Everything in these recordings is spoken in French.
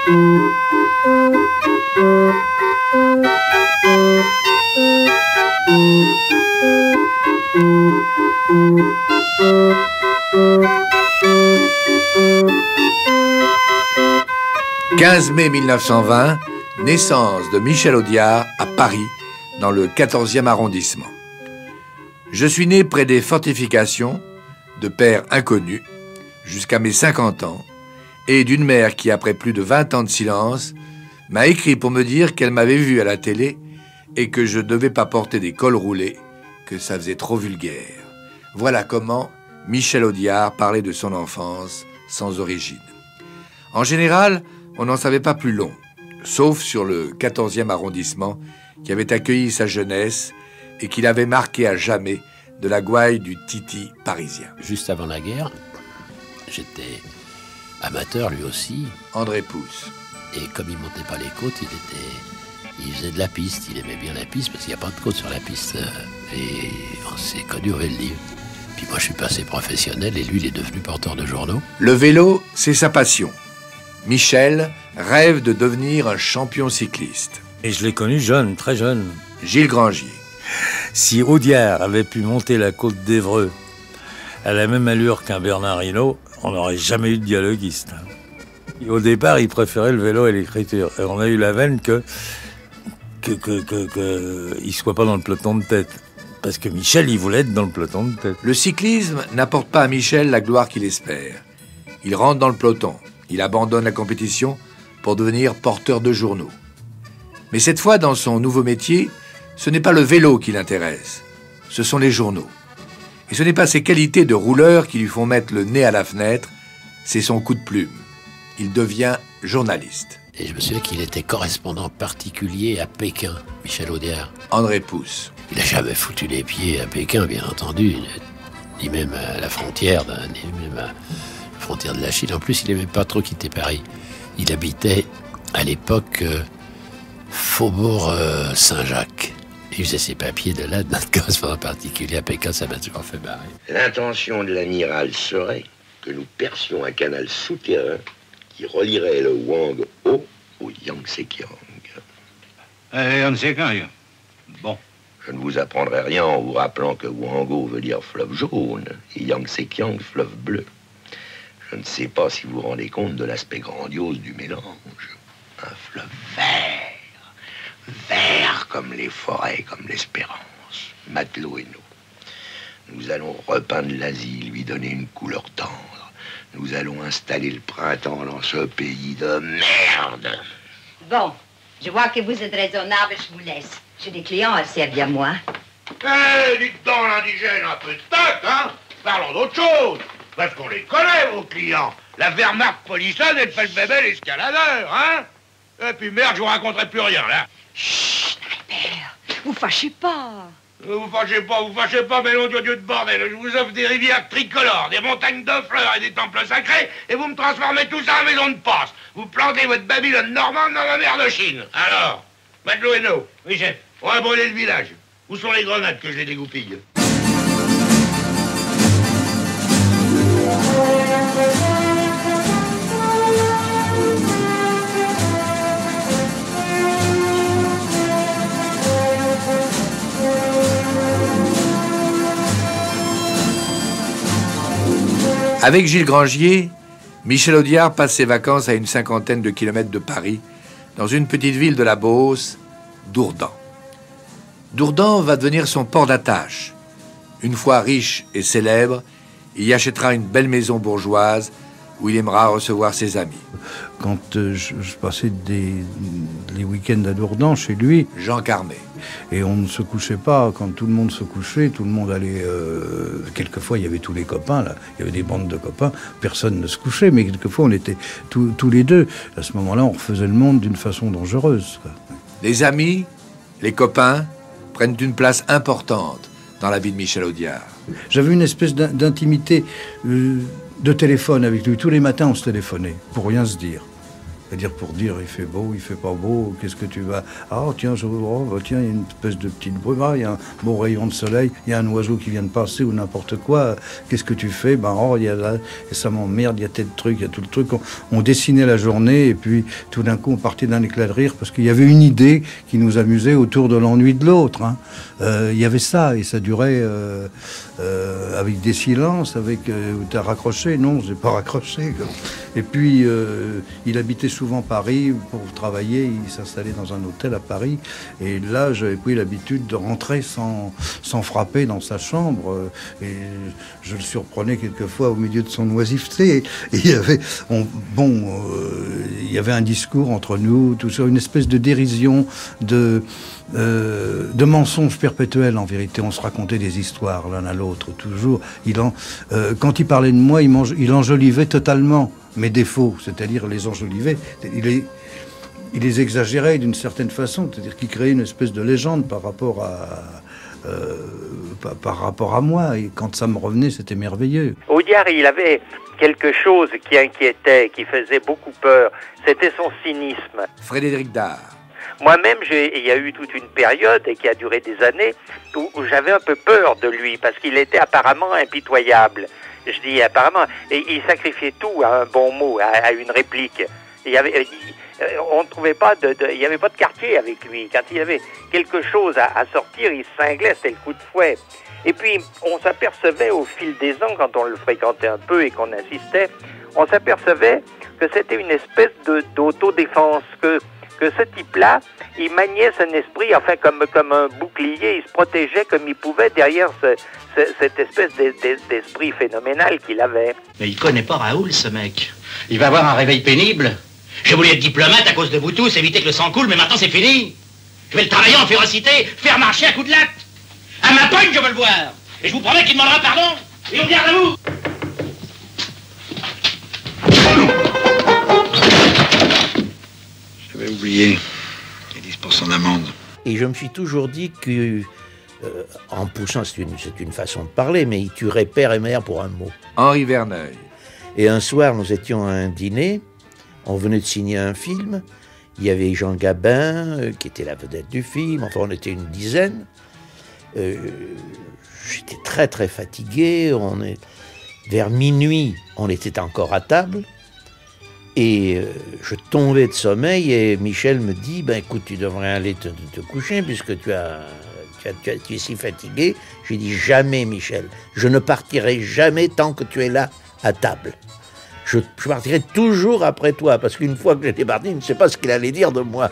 « 15 mai 1920, naissance de Michel Audiard à Paris, dans le 14e arrondissement. Je suis né près des fortifications, de père inconnu, jusqu'à mes 50 ans, et d'une mère qui, après plus de 20 ans de silence, m'a écrit pour me dire qu'elle m'avait vu à la télé et que je ne devais pas porter des cols roulés, que ça faisait trop vulgaire. Voilà comment Michel Audiard parlait de son enfance sans origine. En général, on n'en savait pas plus long, sauf sur le 14e arrondissement qui avait accueilli sa jeunesse et qui l'avait marqué à jamais de la gouaille du titi parisien. Juste avant la guerre, j'étais amateur lui aussi. André Pousse. Et comme il montait pas les côtes, il faisait de la piste. Il aimait bien la piste parce qu'il n'y a pas de côte sur la piste. Et on s'est connus au Veldiv. Puis moi, je suis passé professionnel et lui, il est devenu porteur de journaux. Le vélo, c'est sa passion. Michel rêve de devenir un champion cycliste. Et je l'ai connu jeune, très jeune. Gilles Grangier. Si Audiard avait pu monter la côte d'Évreux à la même allure qu'un Bernard Hinault, on n'aurait jamais eu de dialoguiste. Et au départ, il préférait le vélo et l'écriture. Et on a eu la veine qu'il ne soit pas dans le peloton de tête. Parce que Michel, il voulait être dans le peloton de tête. Le cyclisme n'apporte pas à Michel la gloire qu'il espère. Il rentre dans le peloton. Il abandonne la compétition pour devenir porteur de journaux. Mais cette fois, dans son nouveau métier, ce n'est pas le vélo qui l'intéresse, ce sont les journaux. Et ce n'est pas ses qualités de rouleur qui lui font mettre le nez à la fenêtre, c'est son coup de plume. Il devient journaliste. Et je me souviens qu'il était correspondant particulier à Pékin, Michel Audiard. André Pousse. Il n'a jamais foutu les pieds à Pékin, bien entendu, ni même à la frontière, ni même à la frontière de la Chine. En plus, il n'aimait pas trop quitter Paris. Il habitait à l'époque Faubourg Saint-Jacques. Il faisait ses papiers de là, notre correspondant particulier à Pékin, ça m'a toujours fait marrer. L'intention de l'amiral serait que nous percions un canal souterrain qui relierait le Huanghe-Ho au Yangtze-Kiang. Yangtze-Kiang. Bon. Je ne vous apprendrai rien en vous rappelant que Huanghe-Ho veut dire fleuve jaune et Yangtze-Kiang fleuve bleu. Je ne sais pas si vous vous rendez compte de l'aspect grandiose du mélange. Un fleuve vert. Vert comme les forêts, comme l'espérance. Matelot et nous. Nous allons repeindre l'Asie, lui donner une couleur tendre. Nous allons installer le printemps dans ce pays de merde. Bon, je vois que vous êtes raisonnable, je vous laisse. J'ai des clients assez à bien moi. Dites donc l'indigène, un peu de tact, hein. Parlons d'autre chose. Parce qu'on les connaît, vos clients. La Wehrmacht polissonne et le Feldwebel escaladeur, hein. Et puis merde, je vous raconterai plus rien, là. Chut, Albert, vous fâchez pas. Vous fâchez pas, mais nom de Dieu de bordel. Je vous offre des rivières tricolores, des montagnes de fleurs et des temples sacrés, et vous me transformez tout ça en maison de passe. Vous plantez votre Babylone normande dans la mer de Chine. Alors, Matelot et nous. Oui, chef. On va brûler le village. Où sont les grenades que je les dégoupille? Avec Gilles Grangier, Michel Audiard passe ses vacances à une cinquantaine de kilomètres de Paris, dans une petite ville de la Beauce, Dourdan. Dourdan va devenir son port d'attache. Une fois riche et célèbre, il y achètera une belle maison bourgeoise où il aimera recevoir ses amis. Quand je passais les week-ends à Dourdan chez lui... Jean Carmet. Et on ne se couchait pas. Quand tout le monde se couchait, tout le monde allait... quelquefois, il y avait tous les copains, là. Il y avait des bandes de copains. Personne ne se couchait, mais quelquefois, on était tous les deux. À ce moment-là, on refaisait le monde d'une façon dangereuse, quoi. Les amis, les copains, prennent une place importante dans la vie de Michel Audiard. J'avais une espèce d'intimité... de téléphone avec lui. Tous les matins, on se téléphonait, pour rien se dire. C'est-à-dire pour dire il fait beau, il fait pas beau, qu'est-ce que tu vas... Ah tiens, tiens, il y a une espèce de petite brume, il y a un beau rayon de soleil, il y a un oiseau qui vient de passer ou n'importe quoi, qu'est-ce que tu fais? Il y a là, et ça m'emmerde, il y a tel truc, il y a tout le truc. On dessinait la journée et puis tout d'un coup on partait d'un éclat de rire parce qu'il y avait une idée qui nous amusait autour de l'ennui de l'autre. Hein. Il y avait ça et ça durait avec des silences, avec t'as raccroché? Non, j'ai pas raccroché. Et puis il habitait souvent Paris pour travailler, il s'installait dans un hôtel à Paris et là j'avais pris l'habitude de rentrer sans frapper dans sa chambre et je le surprenais quelquefois au milieu de son oisiveté et il y avait un discours entre nous, tout ça, une espèce de dérision, de mensonges perpétuels en vérité. On se racontait des histoires l'un à l'autre toujours. Quand il parlait de moi, il enjolivait totalement mes défauts, c'est-à-dire les enjolivait. Il les exagérait d'une certaine façon, c'est-à-dire qu'il créait une espèce de légende par rapport à moi. Et quand ça me revenait, c'était merveilleux. Audiard, il avait quelque chose qui inquiétait, qui faisait beaucoup peur. C'était son cynisme. Frédéric Dard. Moi-même, il y a eu toute une période, et qui a duré des années, où j'avais un peu peur de lui, parce qu'il était apparemment impitoyable. Je dis apparemment, et il sacrifiait tout à un bon mot, à une réplique. On ne trouvait pas il n'y avait pas de quartier avec lui. Quand il avait quelque chose à sortir, il cinglait, c'était le coup de fouet. Et puis, on s'apercevait au fil des ans, quand on le fréquentait un peu et qu'on assistait, on s'apercevait que c'était une espèce d'autodéfense, que ce type-là, il maniait son esprit, enfin, comme un bouclier, il se protégeait comme il pouvait derrière cette espèce d'esprit phénoménal qu'il avait. Mais il connaît pas Raoul, ce mec. Il va avoir un réveil pénible. J'ai voulu être diplomate à cause de vous tous, éviter que le sang coule, mais maintenant c'est fini. Je vais le travailler en férocité, faire marcher à coups de latte. À ma pogne, je veux le voir. Et je vous promets qu'il demandera pardon. Et on garde à vous. J'avais oublié. Il y a 10% d'amende. Et je me suis toujours dit que, en poussant, c'est une façon de parler, mais il tuerait père et mère pour un mot. Henri Verneuil. Et un soir, nous étions à un dîner, on venait de signer un film, il y avait Jean Gabin, qui était la vedette du film, enfin on était une dizaine. J'étais très très fatigué, vers minuit, on était encore à table, et je tombais de sommeil, et Michel me dit, écoute, tu devrais aller te coucher, puisque tu es si fatigué. J'ai dit, jamais Michel, je ne partirai jamais tant que tu es là à table. Je partirai toujours après toi, parce qu'une fois que j'étais parti, je ne sais pas ce qu'il allait dire de moi.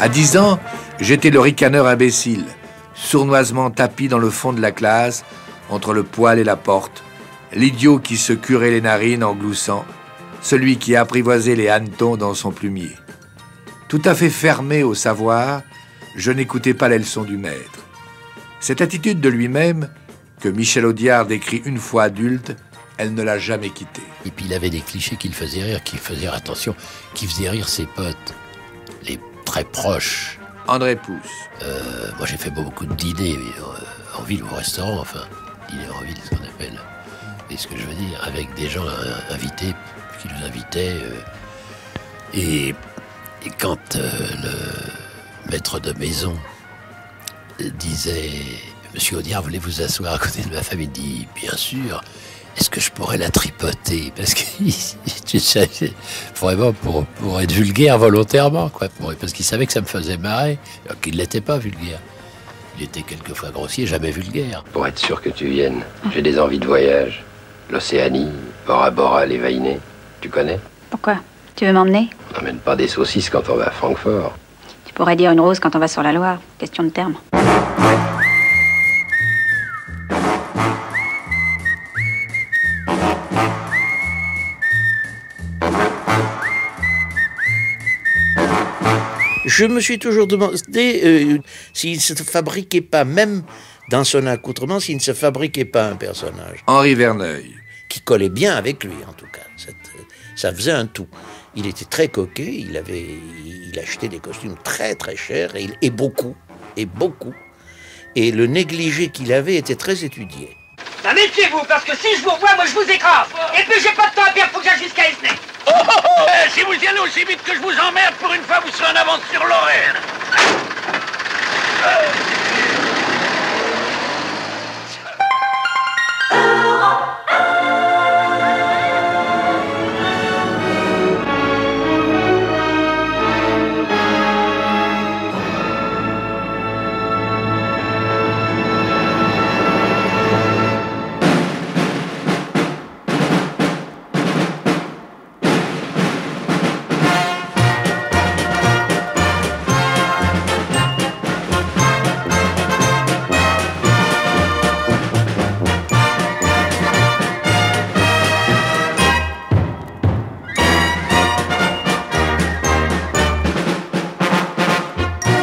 À 10 ans, j'étais le ricaneur imbécile, sournoisement tapi dans le fond de la classe, entre le poêle et la porte, l'idiot qui se curait les narines en gloussant, celui qui apprivoisait les hannetons dans son plumier. Tout à fait fermé au savoir, je n'écoutais pas les leçons du maître. Cette attitude de lui-même, que Michel Audiard décrit une fois adulte, elle ne l'a jamais quitté. Et puis il avait des clichés qui le faisaient rire, qui faisaient rire ses potes, les très proches. André Pousse. Moi j'ai fait beaucoup de dîners en ville ou au restaurant, enfin, dîner en ville, ce qu'on appelle. Et ce que je veux dire, avec des gens invités, qui nous invitaient. Et quand le maître de maison disait « Monsieur Audiard, voulez-vous asseoir à côté de ma femme ?» Il dit « Bien sûr. Est-ce que je pourrais la tripoter ?» Parce que, tu sais, vraiment pour être vulgaire volontairement, quoi. Parce qu'il savait que ça me faisait marrer. Alors qu'il ne l'était pas vulgaire. Il était quelquefois grossier, jamais vulgaire. Pour être sûr que tu viennes, j'ai des envies de voyage. L'Océanie, Bora Bora, les Vainés. Tu connais? Pourquoi? Tu veux m'emmener? On n'emmène pas des saucisses quand on va à Francfort. Tu pourrais dire une rose quand on va sur la Loire. Question de terme. Je me suis toujours demandé s'il ne se fabriquait pas, même dans son accoutrement, s'il ne se fabriquait pas un personnage. Henri Verneuil. Qui collait bien avec lui, en tout cas. Ça faisait un tout. Il était très coquet, il achetait des costumes très très chers, et beaucoup. Et le négligé qu'il avait était très étudié. Ben méfiez-vous, parce que si je vous revois, moi je vous écrase. Et puis j'ai pas de temps à perdre, faut que j'aille jusqu'à Esnay. Si vous y allez aussi vite que je vous emmerde, pour une fois vous serez en avance sur Lorraine.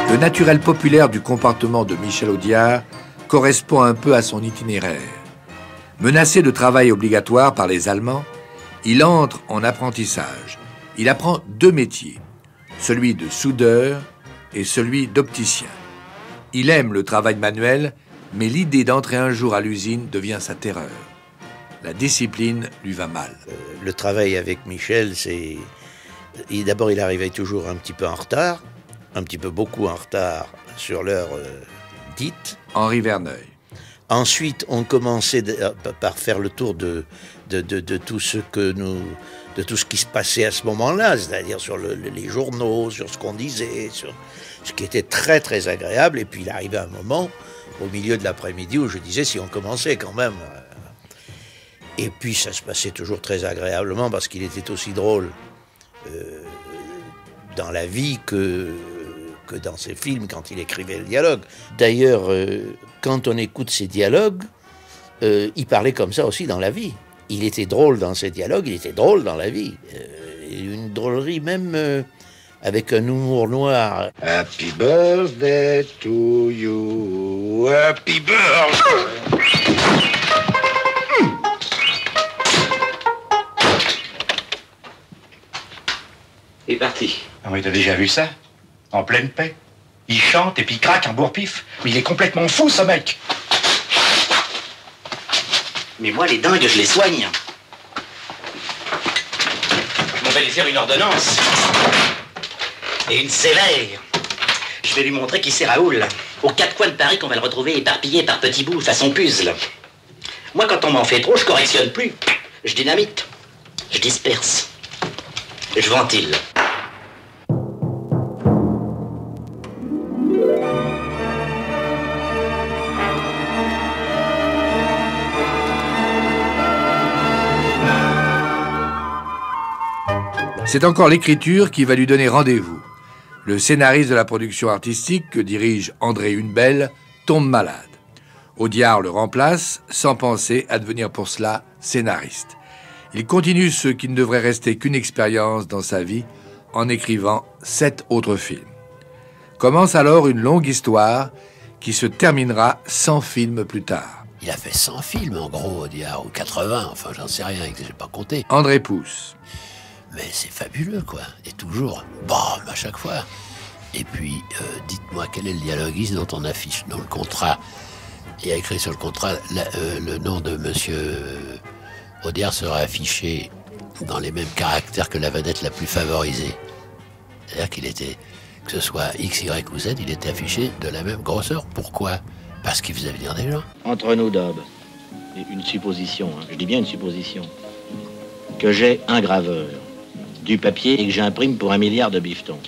Le naturel populaire du comportement de Michel Audiard correspond un peu à son itinéraire. Menacé de travail obligatoire par les Allemands, il entre en apprentissage. Il apprend 2 métiers, celui de soudeur et celui d'opticien. Il aime le travail manuel, mais l'idée d'entrer un jour à l'usine devient sa terreur. La discipline lui va mal. Le travail avec Michel, c'est... D'abord, il arrivait toujours un petit peu en retard, un petit peu beaucoup en retard sur l'heure dite. Henri Verneuil. Ensuite, on commençait par faire le tour de tout ce de tout ce qui se passait à ce moment-là, c'est-à-dire sur les journaux, sur ce qu'on disait, sur ce qui était très très agréable. Et puis il arrivait un moment, au milieu de l'après-midi, où je disais si on commençait quand même. Et puis ça se passait toujours très agréablement parce qu'il était aussi drôle dans la vie que dans ses films quand il écrivait le dialogue. D'ailleurs, quand on écoute ses dialogues, il parlait comme ça aussi dans la vie. Il était drôle dans ses dialogues, il était drôle dans la vie. Une drôlerie même avec un humour noir. Happy birthday to you, happy birthday. Il est parti. Ah oui, t'as déjà vu ça? En pleine paix. Il chante et puis il craque un bourre-pif. Mais il est complètement fou, ce mec. Mais moi, les dingues, je les soigne. On va lui faire une ordonnance. Et une sévère. Je vais lui montrer qui c'est Raoul. Aux 4 coins de Paris qu'on va le retrouver éparpillé par petits bouts, façon puzzle. Moi, quand on m'en fait trop, je correctionne plus. Je dynamite. Je disperse. Je ventile. C'est encore l'écriture qui va lui donner rendez-vous. Le scénariste de la production artistique que dirige André Hunebelle tombe malade. Audiard le remplace sans penser à devenir pour cela scénariste. Il continue ce qui ne devrait rester qu'une expérience dans sa vie en écrivant 7 autres films. Commence alors une longue histoire qui se terminera 100 films plus tard. Il a fait 100 films en gros, Audiard, ou 80, enfin j'en sais rien, je n'ai pas compté. André Pousse. Mais c'est fabuleux, quoi. Et toujours, bam, à chaque fois. Et puis, dites-moi, quel est le dialoguiste dont on affiche dans le contrat? Il y a écrit sur le contrat, le nom de monsieur Audiard sera affiché dans les mêmes caractères que la vedette la plus favorisée. C'est-à-dire qu'il était, que ce soit X, Y ou Z, il était affiché de la même grosseur. Pourquoi? Parce qu'il faisait venir des gens. Entre nous, Dob, une supposition, hein, je dis bien une supposition, que j'ai un graveur, du papier et que j'imprime pour 1 milliard de bifetons.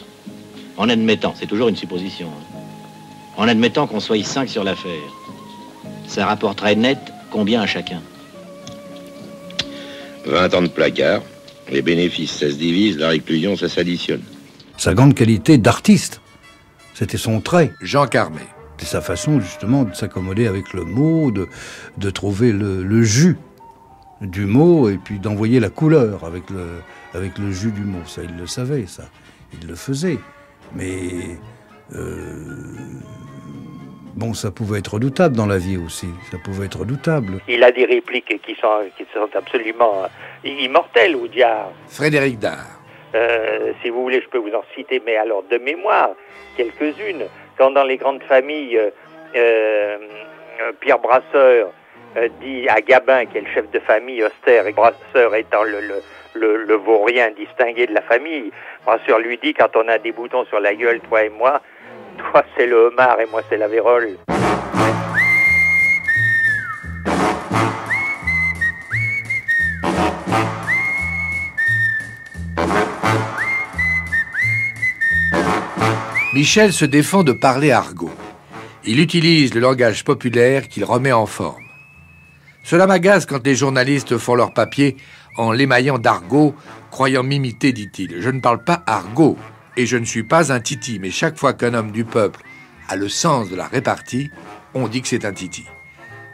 En admettant, c'est toujours une supposition, hein, en admettant qu'on soit 5 sur l'affaire, ça rapporterait net combien à chacun? 20 ans de placard, les bénéfices ça se divise, la réclusion ça s'additionne. Sa grande qualité d'artiste, c'était son trait. Jean Carmet. C'est sa façon justement de s'accommoder avec le mot, de trouver le jus du mot et puis d'envoyer la couleur avec le jus du mot. Ça, il le savait, ça. Il le faisait. Mais bon, ça pouvait être redoutable dans la vie aussi. Ça pouvait être redoutable. Il a des répliques qui sont absolument immortelles, Audiard. Frédéric Dard. Si vous voulez, je peux vous en citer, mais alors de mémoire, quelques-unes. Quand dans les grandes familles, Pierre Brasseur dit à Gabin, qui est le chef de famille austère, et Brasseur étant le vaurien distingué de la famille, Brasseur lui dit, quand on a des boutons sur la gueule, toi et moi, toi c'est le homard et moi c'est la vérole. Michel se défend de parler argot. Il utilise le langage populaire qu'il remet en forme. Cela m'agace quand les journalistes font leur papier en l'émaillant d'argot, croyant m'imiter, dit-il. Je ne parle pas argot et je ne suis pas un titi, mais chaque fois qu'un homme du peuple a le sens de la répartie, on dit que c'est un titi.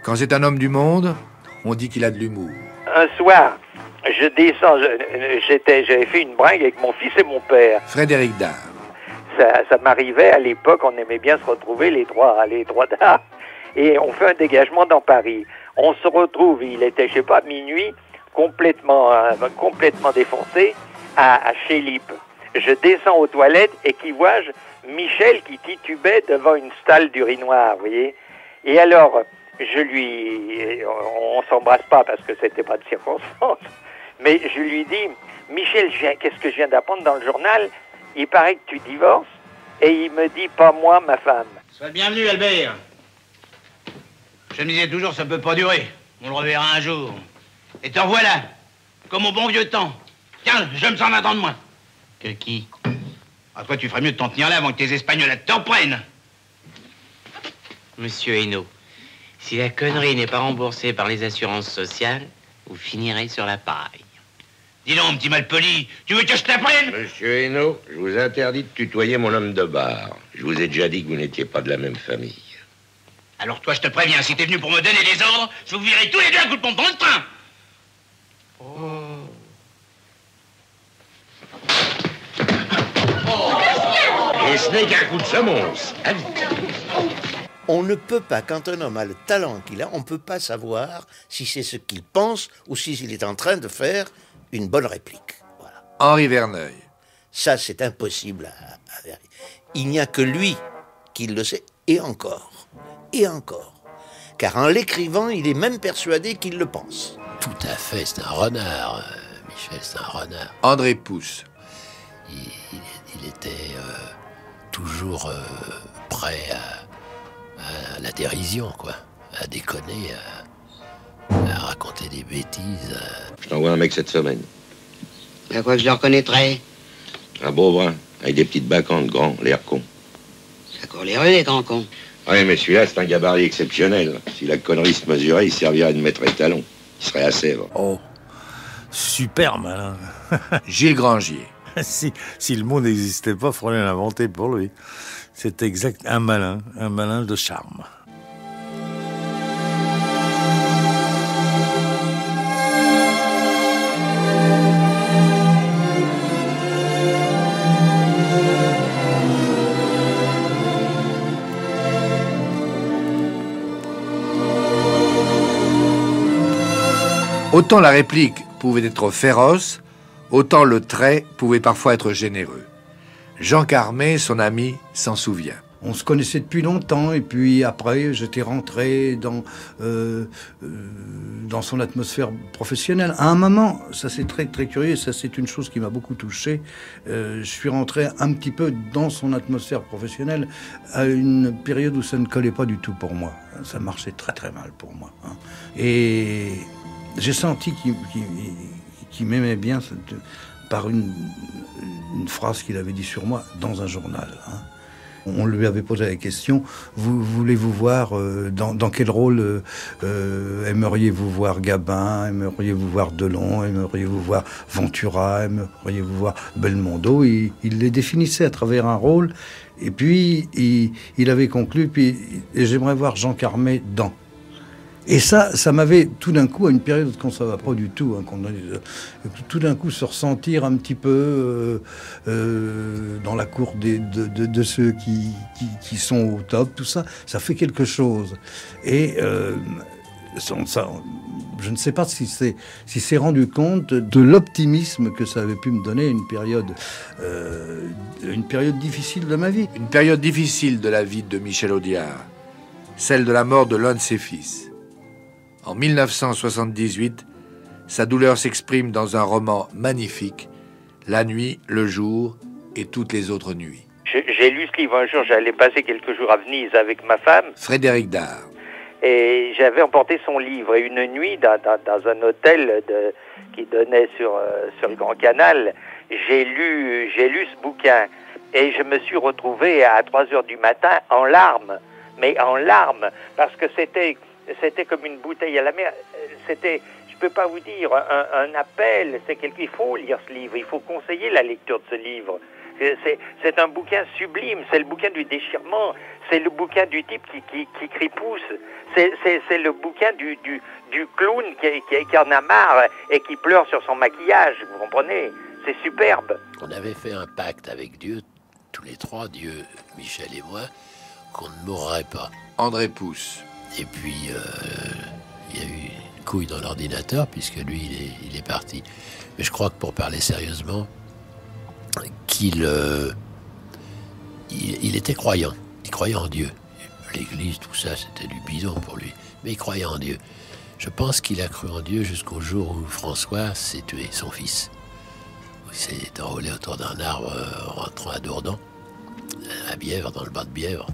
Quand c'est un homme du monde, on dit qu'il a de l'humour. Un soir, je descends, j'avais fait une bringue avec mon fils et mon père. Frédéric Dard. Ça m'arrivait à l'époque, on aimait bien se retrouver les trois d'art, et on fait un dégagement dans Paris. On se retrouve, il était, je sais pas, minuit, complètement défoncé, à Chélip. Je descends aux toilettes et qui vois-je Michel qui titubait devant une stalle d'urinoir, vous voyez. Et alors, on s'embrasse pas parce que c'était pas de circonstance, mais je lui dis, Michel, qu'est-ce que je viens d'apprendre dans le journal? Il paraît que tu divorces, et il me dit, pas moi, ma femme. Sois le bienvenu, Albert. Je me disais toujours, ça peut pas durer. On le reverra un jour. Et te revoilà, comme au bon vieux temps. Tiens, je me sens attendre moi. Que qui? Ah, toi, tu ferais mieux de t'en tenir là avant que tes Espagnols t'en prennent. Monsieur Hainaut, si la connerie n'est pas remboursée par les assurances sociales, vous finirez sur la paille. Dis donc, petit malpoli, tu veux que je t'apprenne? Monsieur Hainaut, je vous interdis de tutoyer mon homme de bar. Je vous ai déjà dit que vous n'étiez pas de la même famille. Alors toi, je te préviens, si t'es venu pour me donner des ordres, je vous virerai tous les deux à coups de pompe dans le train. Et ce n'est qu'un coup de semonce. Allez. On ne peut pas, quand un homme a le talent qu'il a, on ne peut pas savoir si c'est ce qu'il pense ou s'il est en train de faire une bonne réplique. Voilà. Henri Verneuil. Ça, c'est impossible à vérifier. Il n'y a que lui qui le sait, et encore. Et encore. Car en l'écrivant, il est même persuadé qu'il le pense. Tout à fait, c'est un renard, Michel, c'est un renard. André Pousse. Il était toujours prêt à la dérision, quoi. À déconner, à raconter des bêtises. Je t'envoie un mec cette semaine. À quoi que je le reconnaîtrais? Un beau brun, avec des petites bacchantes, grand, l'air con. Ça court les rues, les grands cons. Oui, mais celui-là, c'est un gabarit exceptionnel. Si la connerie se mesurait, il servirait de maître étalon. Il serait à Sèvres. Oh, super malin. Gilles Grangier. Si le mot n'existait pas, il faudrait l'inventer pour lui. C'est exact, un malin de charme. Autant la réplique pouvait être féroce, autant le trait pouvait parfois être généreux. Jean Carmet, son ami, s'en souvient. On se connaissait depuis longtemps et puis après j'étais rentré dans son atmosphère professionnelle. À un moment, ça c'est très très curieux, ça c'est une chose qui m'a beaucoup touché. Je suis rentré un petit peu dans son atmosphère professionnelle à une période où ça ne collait pas du tout pour moi. Ça marchait très très mal pour moi. Hein. Et j'ai senti qu'il m'aimait bien par une phrase qu'il avait dit sur moi dans un journal. Hein. On lui avait posé la question, voulez-vous voir, dans quel rôle aimeriez-vous voir Gabin, aimeriez-vous voir Delon, aimeriez-vous voir Ventura, aimeriez-vous voir Belmondo? Il les définissait à travers un rôle, et puis il avait conclu, et j'aimerais voir Jean Carmet dans. Et ça m'avait tout d'un coup, à une période quand ça va pas du tout, tout d'un coup se ressentir un petit peu dans la cour de ceux qui sont au top, tout ça, ça fait quelque chose. Et ça, je ne sais pas si c'est rendu compte de l'optimisme que ça avait pu me donner une période difficile de ma vie. Une période difficile de la vie de Michel Audiard, celle de la mort de l'un de ses fils. En 1978, sa douleur s'exprime dans un roman magnifique, La nuit, le jour et toutes les autres nuits. J'ai lu ce livre un jour, j'allais passer quelques jours à Venise avec ma femme. Frédéric Dard. Et j'avais emporté son livre. Et une nuit, dans un hôtel qui donnait sur le Grand Canal, j'ai lu ce bouquin. Et je me suis retrouvé à 3 heures du matin en larmes. Mais en larmes, parce que c'était comme une bouteille à la mer. C'était, je peux pas vous dire, un appel. Il faut lire ce livre. Il faut conseiller la lecture de ce livre. C'est un bouquin sublime. C'est le bouquin du déchirement. C'est le bouquin du type qui crie pouce. C'est le bouquin du clown qui en a marre et qui pleure sur son maquillage. Vous comprenez? C'est superbe. On avait fait un pacte avec Dieu, tous les trois, Dieu, Michel et moi, qu'on ne mourrait pas. André Pousse. Et puis, il y a eu une couille dans l'ordinateur, puisque lui, il est parti. Mais je crois que pour parler sérieusement, qu'il était croyant. Il croyait en Dieu. L'église, tout ça, c'était du bidon pour lui. Mais il croyait en Dieu. Je pense qu'il a cru en Dieu jusqu'au jour où François s'est tué, son fils. Il s'est enrôlé autour d'un arbre rentrant à Dourdan, à Bièvre, dans le bas de Bièvre.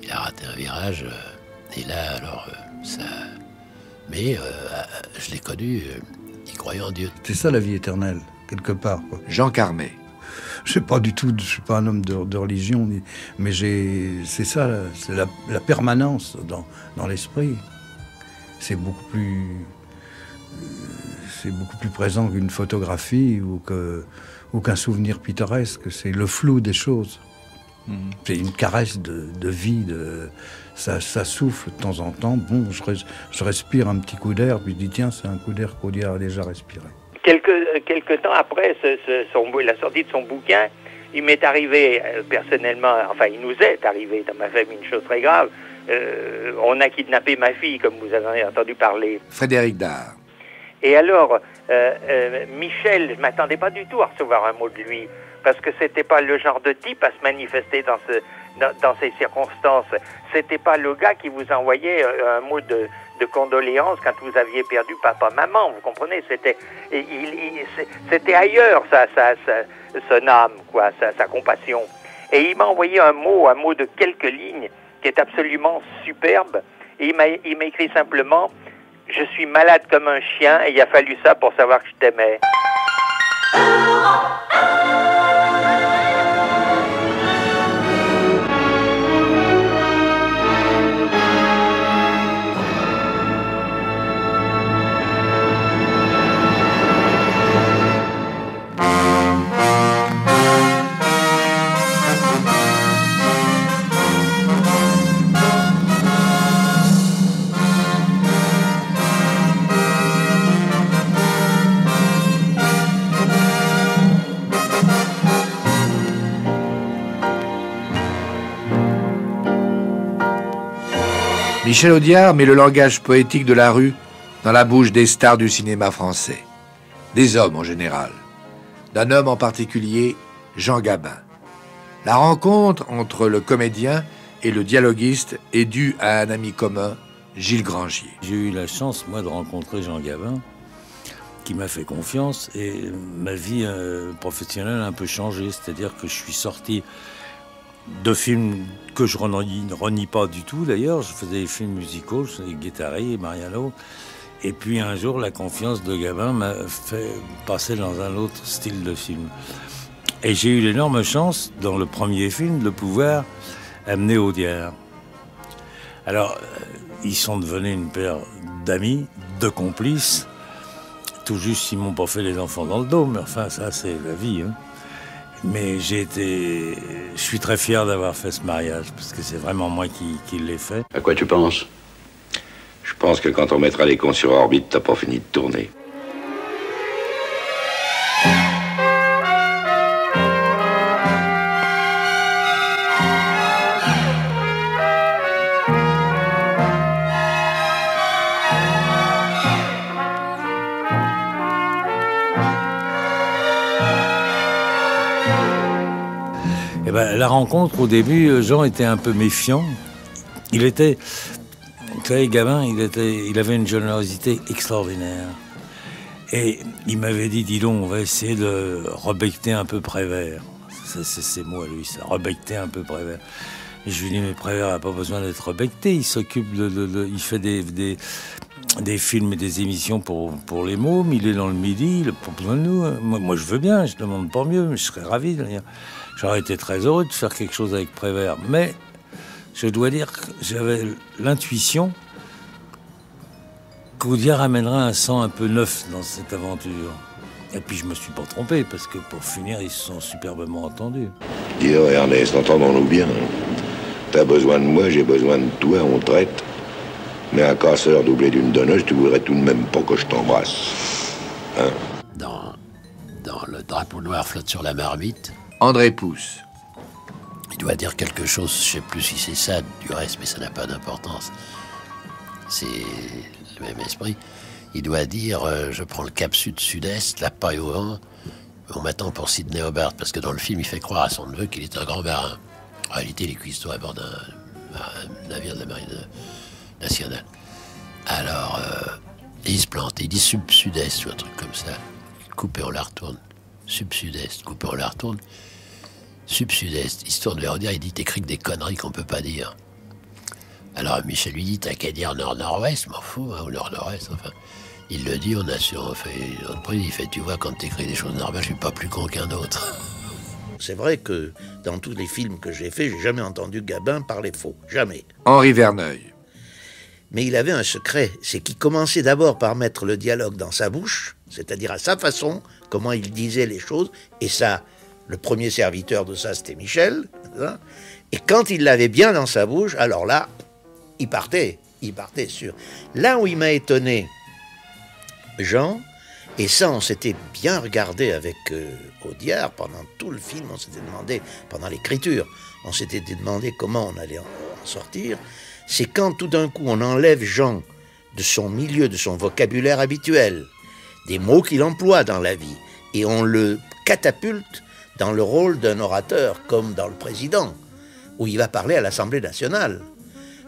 Il a raté un virage. Et là, alors, ça... Mais je l'ai connu, il croyait en Dieu. C'est ça la vie éternelle, quelque part, quoi. Jean Carmet. Je suis pas un homme de religion, mais c'est ça, c'est la permanence dans l'esprit. C'est beaucoup plus présent qu'une photographie ou qu'un souvenir pittoresque. C'est le flou des choses. C'est une caresse de vie, ça souffle de temps en temps. Bon, je respire un petit coup d'air, puis je dis tiens, c'est un coup d'air qu'Audiard a déjà respiré. Quelque temps après la sortie de son bouquin, il m'est arrivé personnellement, enfin il nous est arrivé dans ma famille une chose très grave. On a kidnappé ma fille, comme vous avez entendu parler. Frédéric Dard. Et alors, Michel, je ne m'attendais pas du tout à recevoir un mot de lui, parce que c'était pas le genre de type à se manifester dans ces circonstances. C'était pas le gars qui vous envoyait un mot de condoléances quand vous aviez perdu papa, maman, vous comprenez? C'était ailleurs, son âme, quoi, sa compassion. Et il m'a envoyé un mot de quelques lignes qui est absolument superbe. Et il m'a écrit simplement: je suis malade comme un chien et il a fallu ça pour savoir que je t'aimais. Michel Audiard met le langage poétique de la rue dans la bouche des stars du cinéma français, des hommes en général, d'un homme en particulier, Jean Gabin. La rencontre entre le comédien et le dialoguiste est due à un ami commun, Gilles Grangier. J'ai eu la chance, moi, de rencontrer Jean Gabin, qui m'a fait confiance, et ma vie professionnelle a un peu changé, c'est-à-dire que je suis sorti de films que je renie pas du tout d'ailleurs. Je faisais des films musicaux, je faisais Guettari et Mariano. Et puis un jour, la confiance de Gabin m'a fait passer dans un autre style de film. Et j'ai eu l'énorme chance, dans le premier film, de pouvoir amener Audiard. Alors, ils sont devenus une paire d'amis, de complices. Tout juste, ils m'ont pas fait les enfants dans le dos, mais enfin, ça, c'est la vie, hein. Mais je suis très fier d'avoir fait ce mariage, parce que c'est vraiment moi qui l'ai fait. À quoi tu penses? Je pense que quand on mettra les cons sur orbite, t'as pas fini de tourner. Eh ben, la rencontre, au début, Jean était un peu méfiant. Il était, vous savez, Gabin, il avait une générosité extraordinaire. Et il m'avait dit, dis donc, on va essayer de rebecter un peu Prévert. C'est ses mots à lui, ça, rebecter un peu Prévert. Et je lui dis, mais Prévert n'a pas besoin d'être rebecté, il s'occupe il fait des films et des émissions pour les mômes, il est dans le Midi, il n'a pas besoin de nous. Moi, je veux bien, je demande pas mieux, mais je serais ravi de venir. J'aurais été très heureux de faire quelque chose avec Prévert, mais je dois dire que j'avais l'intuition qu'Audiard amènera un sang un peu neuf dans cette aventure. Et puis je me suis pas trompé, parce que pour finir, ils se sont superbement entendus. Dis donc, Ernest, entendons-nous bien. T'as besoin de moi, j'ai besoin de toi, on traite. Mais un casseur doublé d'une donneuse, tu voudrais tout de même pas que je t'embrasse. Hein? Dans Le drapeau noir flotte sur la marmite, André Pousse. il doit dire quelque chose, je sais plus si c'est ça du reste, mais ça n'a pas d'importance. C'est le même esprit. Il doit dire, je prends le cap sud-sud-est, la paille au vent, on m'attend pour Sidney Hobart, parce que dans le film, il fait croire à son neveu qu'il est un grand marin. En réalité, il est cuistot à bord d'un navire de la marine nationale. Alors, il se plante, il dit sud-sud-est, ou un truc comme ça. Coupé, on la retourne. Sud-sud-est, coupé, on la retourne. Sud-sud-est, il se tourne vers Audiard, il dit, t'écris que des conneries qu'on peut pas dire. Alors Michel lui dit, t'as qu'à dire nord-nord-ouest, m'en fous, hein, ou nord-nord-ouest, enfin. Il le dit, on fait notre prise, il fait, tu vois, quand t'écris des choses normales, je suis pas plus con qu'un autre. C'est vrai que dans tous les films que j'ai faits, j'ai jamais entendu Gabin parler faux, jamais. Henri Verneuil. Mais il avait un secret, c'est qu'il commençait d'abord par mettre le dialogue dans sa bouche, c'est-à-dire à sa façon, comment il disait les choses, et ça, le premier serviteur de ça, c'était Michel, hein, et quand il l'avait bien dans sa bouche, alors là, il partait sur... Là où il m'a étonné, Jean, et ça, on s'était bien regardé avec Audiard pendant tout le film, on s'était demandé, pendant l'écriture, on s'était demandé comment on allait en sortir, c'est quand tout d'un coup on enlève Jean de son milieu, de son vocabulaire habituel, des mots qu'il emploie dans la vie, et on le catapulte dans le rôle d'un orateur, comme dans Le Président, où il va parler à l'Assemblée nationale.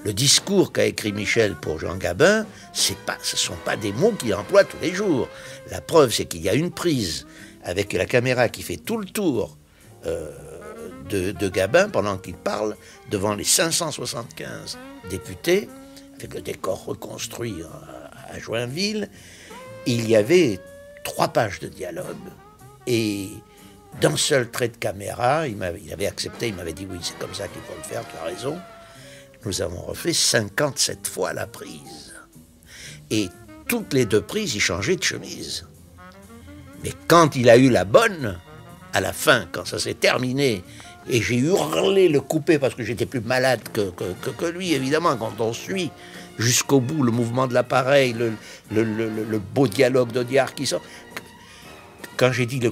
Le discours qu'a écrit Michel pour Jean Gabin, ce ne sont pas des mots qu'il emploie tous les jours. La preuve, c'est qu'il y a une prise avec la caméra qui fait tout le tour de Gabin pendant qu'il parle devant les 575 députés, avec le décor reconstruit à Joinville. Il y avait 3 pages de dialogue et d'un seul trait de caméra, il avait accepté, il m'avait dit oui, c'est comme ça qu'il faut le faire, tu as raison. Nous avons refait 57 fois la prise. Et toutes les 2 prises, il changeait de chemise. Mais quand il a eu la bonne, à la fin, quand ça s'est terminé, et j'ai hurlé le coupé parce que j'étais plus malade que lui, évidemment, quand on suit jusqu'au bout le mouvement de l'appareil, le beau dialogue d'Audiard qui sort. Quand j'ai dit le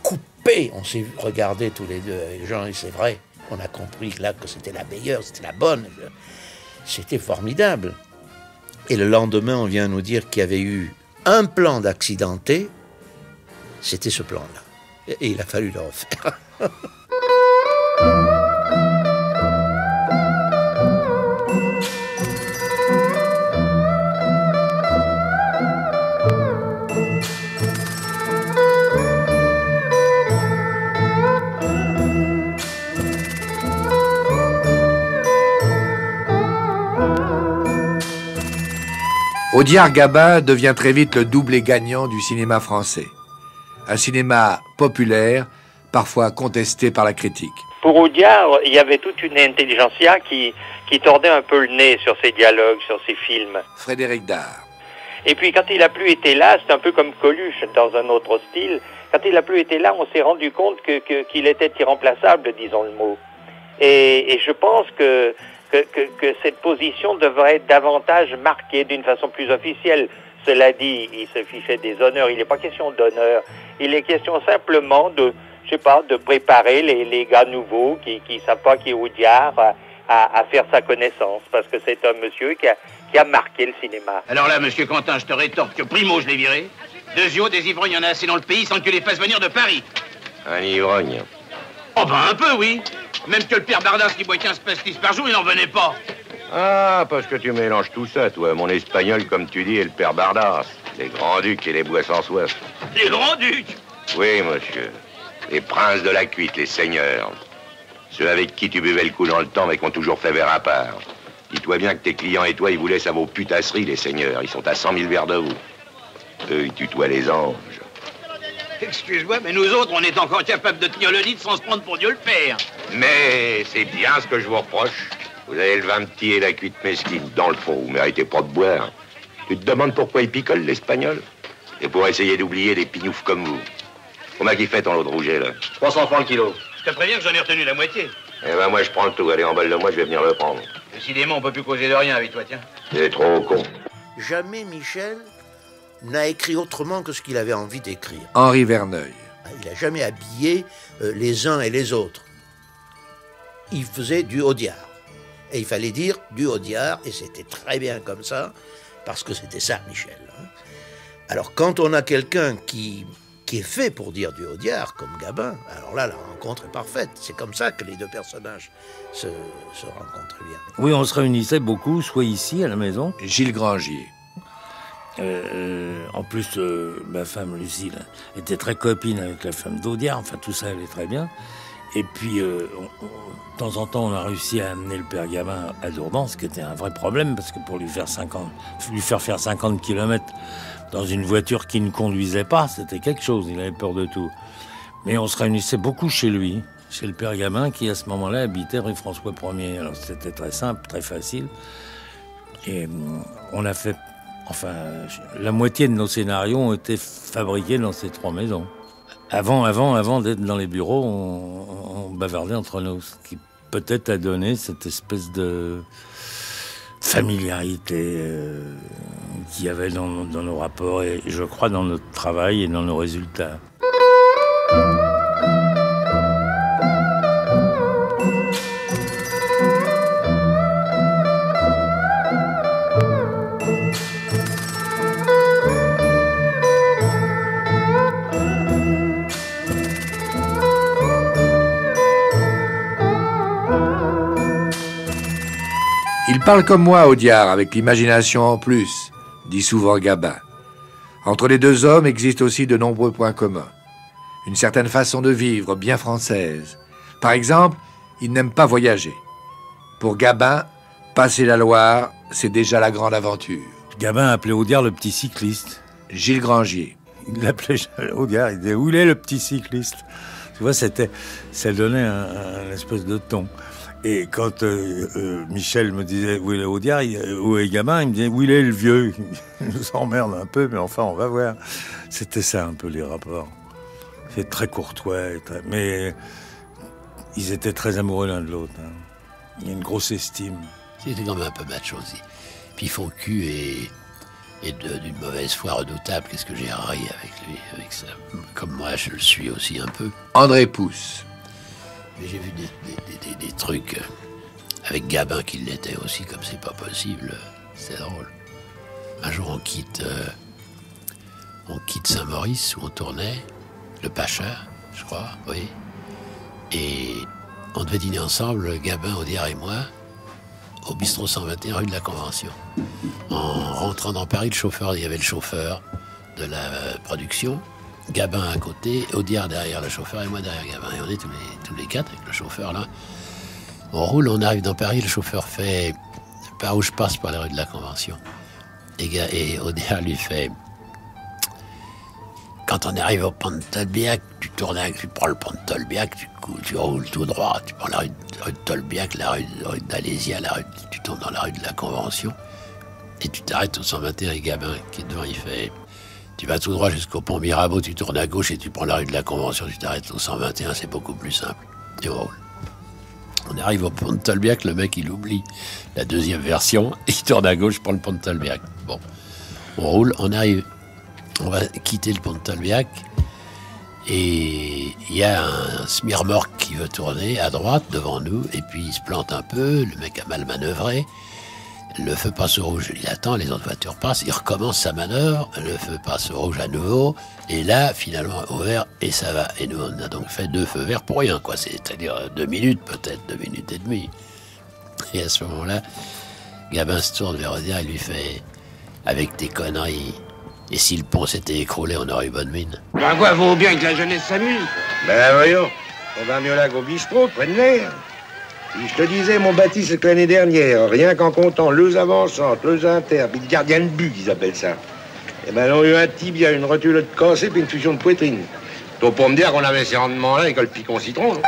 coupé, on s'est regardés tous les deux avec Jean, et c'est vrai. On a compris là que c'était la meilleure, c'était la bonne. C'était formidable. Et le lendemain, on vient nous dire qu'il y avait eu un plan d'accidenté. C'était ce plan-là. Et il a fallu le refaire. Audiard-Gabin devient très vite le doublé gagnant du cinéma français. Un cinéma populaire, parfois contesté par la critique. Pour Audiard, il y avait toute une intelligentsia qui tordait un peu le nez sur ses dialogues, sur ses films. Frédéric Dard. Et puis quand il n'a plus été là, c'est un peu comme Coluche dans un autre style. Quand il n'a plus été là, on s'est rendu compte qu'il était irremplaçable, disons le mot. Et je pense que que cette position devrait être davantage marquée d'une façon plus officielle. Cela dit, il se fichait des honneurs. Il n'est pas question d'honneur. Il est question simplement de, je sais pas, de préparer les gars nouveaux qui savent pas qui est Audiard à faire sa connaissance. Parce que c'est un monsieur qui a marqué le cinéma. Alors là, monsieur Quentin, je te rétorque que Primo, je l'ai viré. Deuxio, des ivrognes, il y en a assez dans le pays sans que tu les fasses venir de Paris. Un ivrogne. Oh ben un peu, oui. Même que le père Bardas qui boit 15 pastis par jour, il n'en venait pas. Ah, parce que tu mélanges tout ça, toi. Mon espagnol, comme tu dis, et le père Bardas. Les grands-ducs et les bois sans soif. Les grands-ducs? Oui, monsieur. Les princes de la cuite, les seigneurs. Ceux avec qui tu buvais le coup dans le temps, mais qui ont toujours fait verre à part. Dis-toi bien que tes clients et toi, ils vous laissent à vos putasseries, les seigneurs. Ils sont à 100 000 verres de vous. Eux, ils tutoient les anges. Excuse-moi, mais nous autres, on est encore capables de tenir le lit sans se prendre pour Dieu le Père. Mais c'est bien ce que je vous reproche. Vous avez le vin petit et la cuite mesquine. Dans le fond, vous méritez pas de boire. Tu te demandes pourquoi ils picolent, l'Espagnol? Et pour essayer d'oublier des pignoufs comme vous. Combien qui fait ton lot de rouget, là? 300 francs le kilo. Je te préviens que j'en ai retenu la moitié. Eh ben, moi, je prends le tout. Allez, emballe-le-moi, je vais venir le prendre. Décidément, on peut plus causer de rien avec toi, tiens. C'est trop con. Jamais Michel n'a écrit autrement que ce qu'il avait envie d'écrire. Henri Verneuil. Il n'a jamais habillé les uns et les autres. Il faisait du Audiard. Et il fallait dire du Audiard, et c'était très bien comme ça, parce que c'était ça, Michel. Alors, quand on a quelqu'un qui est fait pour dire du Audiard, comme Gabin, alors là, la rencontre est parfaite. C'est comme ça que les deux personnages se rencontrent bien. Oui, on se réunissait beaucoup, soit ici, à la maison. Gilles Grangier. En plus, ma femme, Lucille, était très copine avec la femme d'Audiard. Enfin, tout ça allait très bien. Et puis, de temps en temps, on a réussi à amener le père Gabin à Dourdan, ce qui était un vrai problème, parce que pour lui faire faire 50 km dans une voiture qui ne conduisait pas, c'était quelque chose, il avait peur de tout. Mais on se réunissait beaucoup chez lui, chez le père Gabin, qui à ce moment-là habitait rue François 1er. Alors c'était très simple, très facile. Et on a fait... Enfin, la moitié de nos scénarios ont été fabriqués dans ces trois maisons. Avant d'être dans les bureaux, on bavardait entre nous, ce qui peut-être a donné cette espèce de familiarité qu'il y avait dans nos rapports et je crois dans notre travail et dans nos résultats. Il parle comme moi, Audiard, avec l'imagination en plus, dit souvent Gabin. Entre les deux hommes existent aussi de nombreux points communs. Une certaine façon de vivre bien française. Par exemple, il n'aime pas voyager. Pour Gabin, passer la Loire, c'est déjà la grande aventure. Gabin appelait Audiard le petit cycliste. Gilles Grangier. Il l'appelait Audiard, il disait « Où il est le petit cycliste ?» Tu vois, ça donnait un espèce de ton. Et quand Michel me disait où est Audiard, où est Gabin, il me disait où il est le vieux. Il nous emmerde un peu, mais enfin on va voir. C'était ça un peu les rapports. C'est très courtois, mais ils étaient très amoureux l'un de l'autre. Hein. Il y a une grosse estime. C'était quand même un peu macho aussi. Puis ils font cul et d'une mauvaise foi redoutable. Qu'est-ce que j'ai ri avec lui, avec ça. Comme moi, je le suis aussi un peu. André Pousse. Mais j'ai vu des trucs avec Gabin qui l'était aussi, comme c'est pas possible. C'est drôle. Un jour, on quitte Saint-Maurice, où on tournait, le Pacha, je crois, oui. Et on devait dîner ensemble, Gabin, Audiard et moi, au bistrot 121, rue de la Convention. En rentrant dans Paris, il y avait le chauffeur de la production, Gabin à côté, Audiard derrière le chauffeur et moi derrière Gabin. Et on est tous les quatre avec le chauffeur là. On roule, on arrive dans Paris, le chauffeur fait « Par où je passe par la rue de la Convention ?» Et Audiard lui fait « Quand on arrive au pont de Tolbiac, tu prends le pont de Tolbiac, tu roules tout droit, tu prends la rue de Tolbiac, la rue d'Alésia, tu tombes dans la rue de la Convention, et tu t'arrêtes au 121 et Gabin qui est devant, il fait... Tu vas tout droit jusqu'au pont Mirabeau, tu tournes à gauche et tu prends la rue de la Convention, tu t'arrêtes au 121, c'est beaucoup plus simple. Et on roule. On On arrive au pont de Tolbiac, le mec, il oublie la deuxième version, il tourne à gauche pour le pont de Tolbiac. Bon, on roule, on arrive, on va quitter le pont de Tolbiac, et il y a un semi-remorque qui veut tourner à droite devant nous, et puis il se plante un peu, le mec a mal manœuvré, le feu passe au rouge, il attend, les autres voitures passent, il recommence sa manœuvre, le feu passe au rouge à nouveau, et là, finalement, au vert, et ça va. Et nous, on a donc fait 2 feux verts pour rien, quoi. C'est-à-dire 2 minutes, peut-être, 2 minutes et demie. Et à ce moment-là, Gabin se tourne vers Audiard et lui fait « Avec tes conneries, et si le pont s'était écroulé, on aurait eu bonne mine. » Ben quoi, vaut bien que la jeunesse s'amuse. Ben voyons, on va mieux là qu'au bistrot, près de l'air. Si je te disais, mon bâtisse, c'est que l'année dernière, rien qu'en comptant les avancantes, les inter, puis le gardien de but, ils appellent ça. Eh ben, on a eu un tibia, une rotule cassée, puis une fusion de poitrine. Donc pour me dire qu'on avait ces rendements-là, école Picon Citron, non?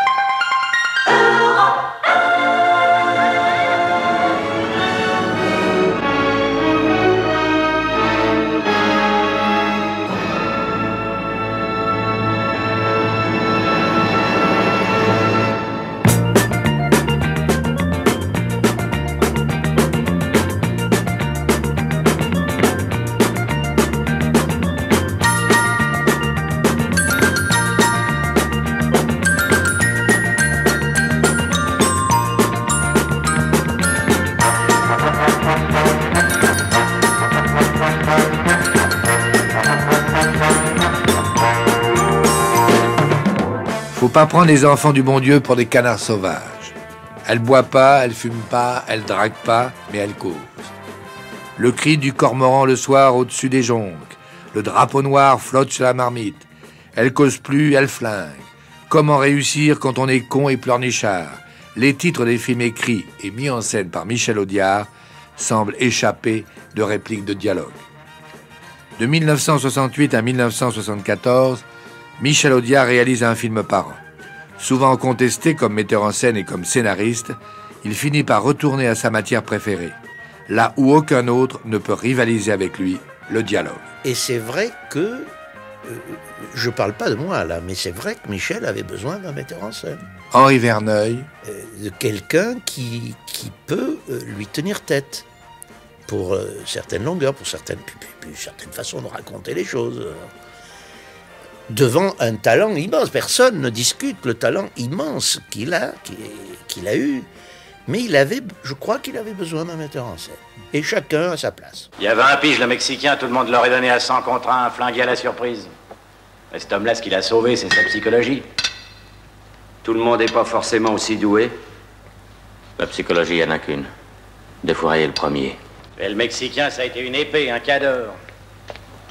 Faut pas prendre les enfants du bon Dieu pour des canards sauvages. Elle boit pas, elle fume pas, elle drague pas, mais elle cause. Le cri du cormoran le soir au-dessus des jonques. Le drapeau noir flotte sur la marmite. Elle cause plus, elle flingue. Comment réussir quand on est con et pleurnichard? Les titres des films écrits et mis en scène par Michel Audiard semblent échapper de répliques de dialogue. De 1968 à 1974, Michel Audiard réalise un film par an. Souvent contesté comme metteur en scène et comme scénariste, il finit par retourner à sa matière préférée, là où aucun autre ne peut rivaliser avec lui, le dialogue. Et c'est vrai que, je parle pas de moi là, mais c'est vrai que Michel avait besoin d'un metteur en scène. Henri Verneuil. De quelqu'un qui peut lui tenir tête pour certaines longueurs, pour certaines façons de raconter les choses. Devant un talent immense, personne ne discute le talent immense qu'il a eu, mais je crois qu'il avait besoin d'un metteur en scène. Et chacun à sa place. Il y avait un pige, le Mexicain, tout le monde l'aurait donné à 100 contre 1, flingué à la surprise. Mais cet homme-là, ce qu'il a sauvé, c'est sa psychologie. Tout le monde n'est pas forcément aussi doué. La psychologie, il n'y en a qu'une. Défourailler le premier. Et le Mexicain, ça a été une épée, un cador.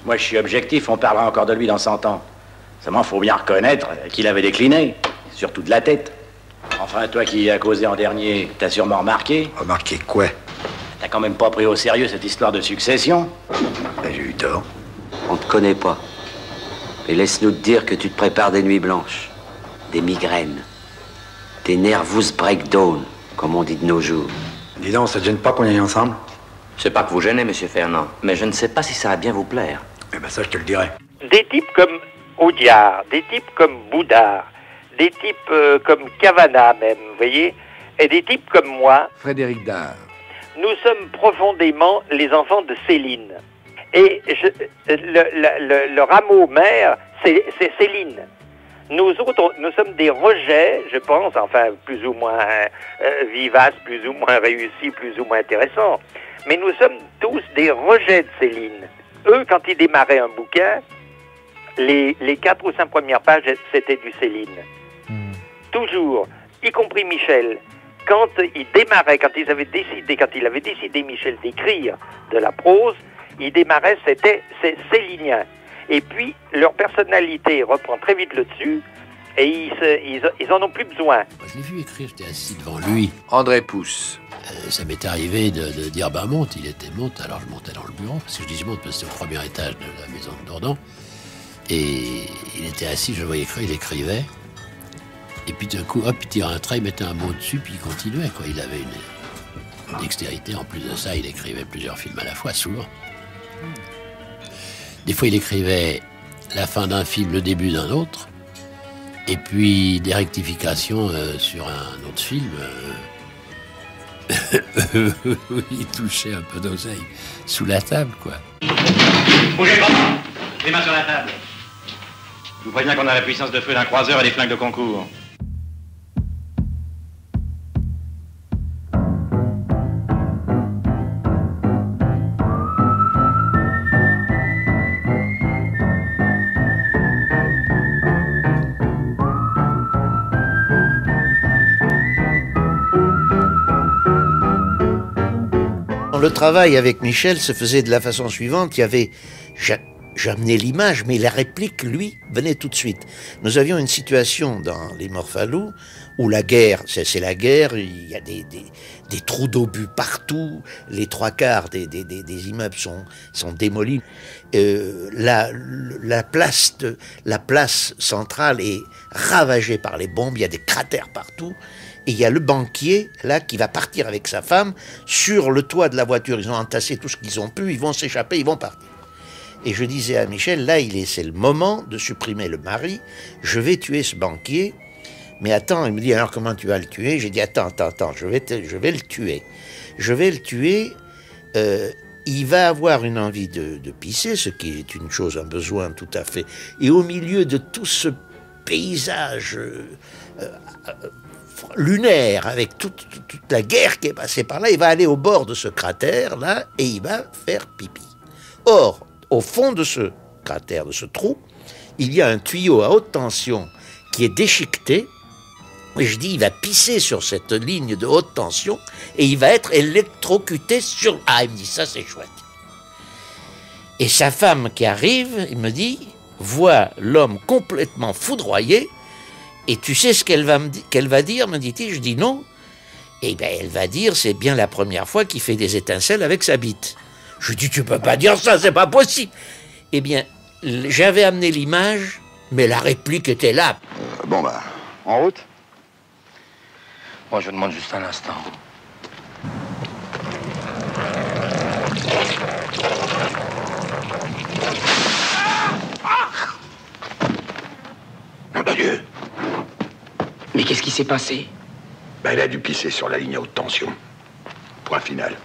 Moi, je suis objectif, on parlera encore de lui dans 100 ans. Seulement, faut bien reconnaître qu'il avait décliné, surtout de la tête. Enfin, toi qui as causé en dernier, t'as sûrement remarqué. Remarqué quoi? T'as quand même pas pris au sérieux cette histoire de succession. Ben, j'ai eu tort. On te connaît pas. Et laisse-nous te dire que tu te prépares des nuits blanches, des migraines, des nervous breakdown, comme on dit de nos jours. Dis donc, ça te gêne pas qu'on y aille ensemble? C'est pas que vous gênez, monsieur Fernand, mais je ne sais pas si ça va bien vous plaire. Eh ben ça, je te le dirai. Des types comme Audiard, des types comme Boudard, des types comme Cavana même, vous voyez, et des types comme moi. Frédéric Dard. Nous sommes profondément les enfants de Céline. Et le rameau mère, c'est Céline. Nous autres, nous sommes des rejets, je pense, enfin, plus ou moins vivaces, plus ou moins réussis, plus ou moins intéressants. Mais nous sommes tous des rejets de Céline. Eux, quand ils démarraient un bouquin, les 4 ou 5 premières pages, c'était du Céline. Toujours, y compris Michel. Quand il démarrait, quand il avait décidé, Michel, d'écrire de la prose, il démarrait, c'est célinien. Et puis, leur personnalité reprend très vite le dessus, et ils en ont plus besoin. Moi, je l'ai vu écrire, j'étais assis devant lui. André Pousse. Ça m'est arrivé de dire, bah monte, il était monte, alors je montais dans le bureau, parce que je dis je monte, parce que c'était au premier étage de la maison de Dourdan. Et il était assis, je le voyais écrire, il écrivait. Et puis d'un coup, hop, il tirait un trait, il mettait un mot dessus, puis il continuait, quoi. Il avait une dextérité. En plus de ça, il écrivait plusieurs films à la fois, souvent. Des fois, il écrivait la fin d'un film, le début d'un autre. Et puis des rectifications sur un autre film. Il touchait un peu d'oseille sous la table, quoi. Bougez pas! Les mains sur la table. Je vous préviens qu'on a la puissance de feu d'un croiseur et des flingues de concours. Le travail avec Michel se faisait de la façon suivante. Il y avait, j'amenais l'image, mais la réplique, lui, venait tout de suite. Nous avions une situation dans les Morphalous où la guerre, c'est la guerre, il y a des trous d'obus partout, les 3/4 des immeubles sont démolis. La place centrale est ravagée par les bombes, il y a des cratères partout. Et il y a le banquier, là, qui va partir avec sa femme sur le toit de la voiture. Ils ont entassé tout ce qu'ils ont pu, ils vont s'échapper, ils vont partir. Et je disais à Michel, là, c'est le moment de supprimer le mari. Je vais tuer ce banquier. Mais attends, il me dit, alors comment tu vas le tuer? J'ai dit, attends, je vais le tuer. Je vais le tuer. Il va avoir une envie de pisser, ce qui est une chose, un besoin tout à fait. Et au milieu de tout ce paysage lunaire, avec toute la guerre qui est passée par là, il va aller au bord de ce cratère-là et il va faire pipi. Or, au fond de ce cratère, de ce trou, il y a un tuyau à haute tension qui est déchiqueté. Et je dis, il va pisser sur cette ligne de haute tension et il va être électrocuté sur... Ah, il me dit, ça c'est chouette. Et sa femme qui arrive, il me dit, voit l'homme complètement foudroyé. Et tu sais ce qu'elle va dire, me dit-il. Je dis non. Eh bien, elle va dire, c'est bien la première fois qu'il fait des étincelles avec sa bite. Je dis, tu peux pas dire ça, c'est pas possible. Eh bien, j'avais amené l'image, mais la réplique était là. Bon, bah, en route. Moi, je demande juste un instant. Nom de Dieu! Mais qu'est-ce qui s'est passé? Ben, il a dû pisser sur la ligne à haute tension. Point final.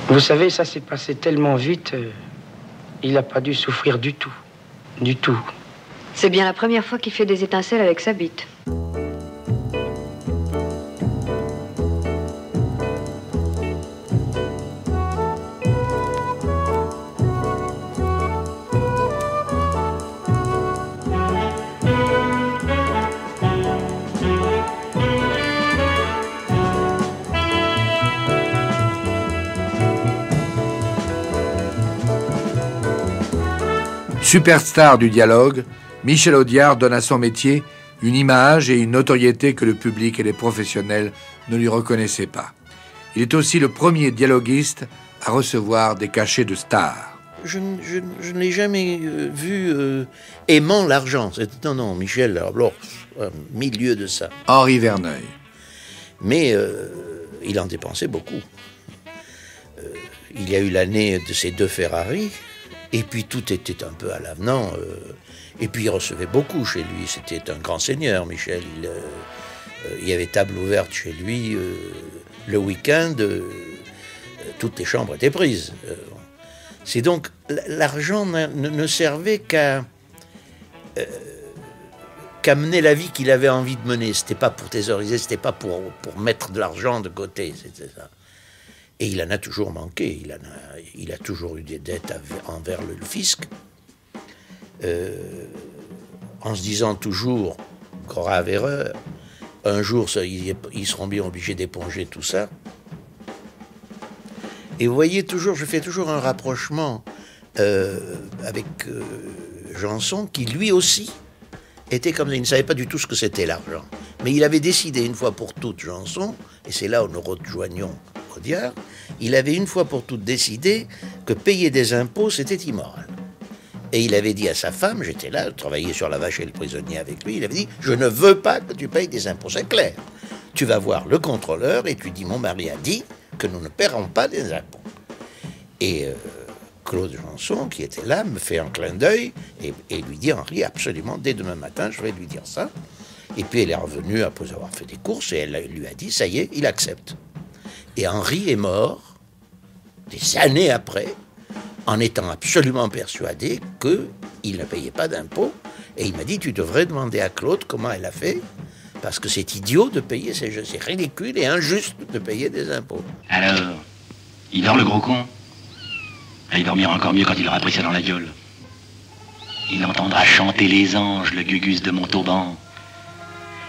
Vous savez, ça s'est passé tellement vite, il n'a pas dû souffrir du tout. Du tout. C'est bien la première fois qu'il fait des étincelles avec sa bite. Superstar du dialogue, Michel Audiard donne à son métier une image et une notoriété que le public et les professionnels ne lui reconnaissaient pas. Il est aussi le premier dialoguiste à recevoir des cachets de star. Je ne l'ai jamais vu aimant l'argent. Non, Michel, alors, milieu de ça. Henri Verneuil. Mais il en dépensait beaucoup. Il y a eu l'année de ses 2 Ferrari. Et puis tout était un peu à l'avenant. Et puis il recevait beaucoup chez lui. C'était un grand seigneur, Michel. Il y avait table ouverte chez lui le week-end. Toutes les chambres étaient prises. C'est donc l'argent ne servait qu'à mener la vie qu'il avait envie de mener. C'était pas pour thésauriser, c'était pas pour mettre de l'argent de côté. C'était ça. Et il en a toujours manqué, il a toujours eu des dettes envers le fisc, en se disant toujours, grave erreur, un jour ils seront bien obligés d'éponger tout ça. Et vous voyez toujours, je fais toujours un rapprochement avec Janson, qui lui aussi était comme ça, il ne savait pas du tout ce que c'était l'argent. Mais il avait décidé une fois pour toutes, Janson, et c'est là où nous rejoignons Audiard, il avait une fois pour toutes décidé que payer des impôts, c'était immoral. Et il avait dit à sa femme, j'étais là, je travaillais sur La Vache et le prisonnier avec lui, il avait dit, je ne veux pas que tu payes des impôts, c'est clair. Tu vas voir le contrôleur et tu dis, mon mari a dit que nous ne paierons pas des impôts. Et Claude Janson, qui était là, me fait un clin d'œil et lui dit, Henri, absolument, dès demain matin, je vais lui dire ça. Et puis elle est revenue après avoir fait des courses et elle lui a dit, ça y est, il accepte. Et Henri est mort des années après, en étant absolument persuadé qu'il ne payait pas d'impôts. Et il m'a dit, tu devrais demander à Claude comment elle a fait, parce que c'est idiot de payer ces jeux, c'est ridicule et injuste de payer des impôts. Alors, il dort le gros con? Il dormira encore mieux quand il aura pris ça dans la gueule. Il entendra chanter les anges, le gugus de Montauban.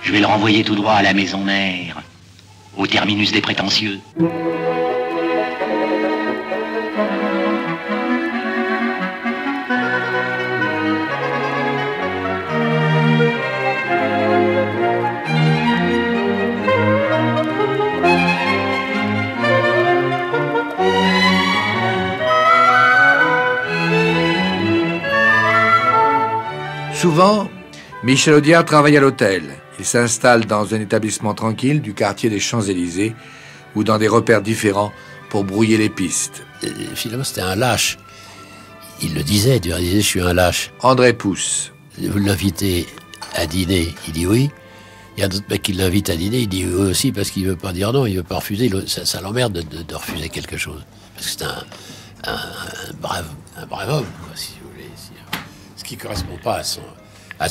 Je vais le renvoyer tout droit à la maison mère, au terminus des prétentieux. Souvent, Michel Audiard travaille à l'hôtel. Il s'installe dans un établissement tranquille du quartier des Champs-Élysées ou dans des repères différents pour brouiller les pistes. Finalement, c'était un lâche. Il le disait, il disait, je suis un lâche. André Pousse. Vous l'invitez à dîner, il dit oui. Il y a d'autres mecs qui l'invitent à dîner, il dit oui aussi parce qu'il ne veut pas dire non, il ne veut pas refuser. Ça l'emmerde de refuser quelque chose. Parce que c'est un brave homme, quoi, si vous voulez. Ce qui ne correspond pas à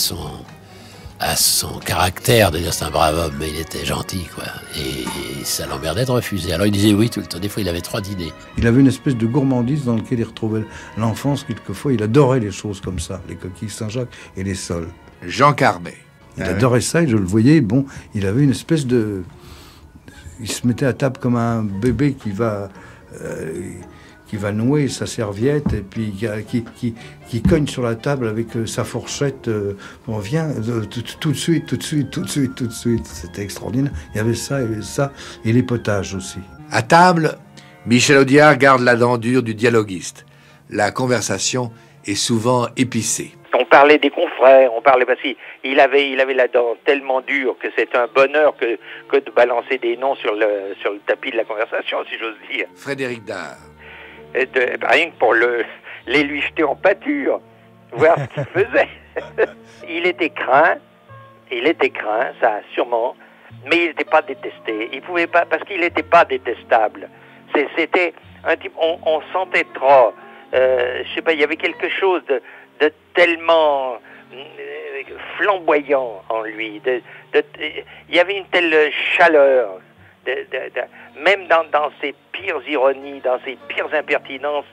son caractère, de dire c'est un brave homme, mais il était gentil, quoi. Et ça l'emmerdait de refuser. Alors il disait oui tout le temps. Des fois, il avait 3 dîners. Il avait une espèce de gourmandise dans laquelle il retrouvait l'enfance. Quelquefois, il adorait les choses comme ça, les coquilles Saint-Jacques et les sols. Jean Carmet. Il adorait ça et je le voyais, bon, il avait une espèce de... Il se mettait à table comme un bébé qui va nouer sa serviette et puis qui cogne sur la table avec sa fourchette. On vient tout de suite. C'était extraordinaire. Il y avait ça et les potages aussi. À table, Michel Audiard garde la dent dure du dialoguiste. La conversation est souvent épicée. On parlait des confrères, parce qu'il avait la dent tellement dure que c'est un bonheur que de balancer des noms sur le tapis de la conversation, si j'ose dire. Frédéric Dard. Rien que pour les lui jeter en pâture, voir ce qu'il faisait. Il était craint, ça sûrement, mais il n'était pas détesté. Il pouvait pas, parce qu'il n'était pas détestable. C'était un type, on sentait trop, je sais pas, il y avait quelque chose de tellement flamboyant en lui. Il y avait une telle chaleur. Même dans ses pires ironies, dans ses pires impertinences,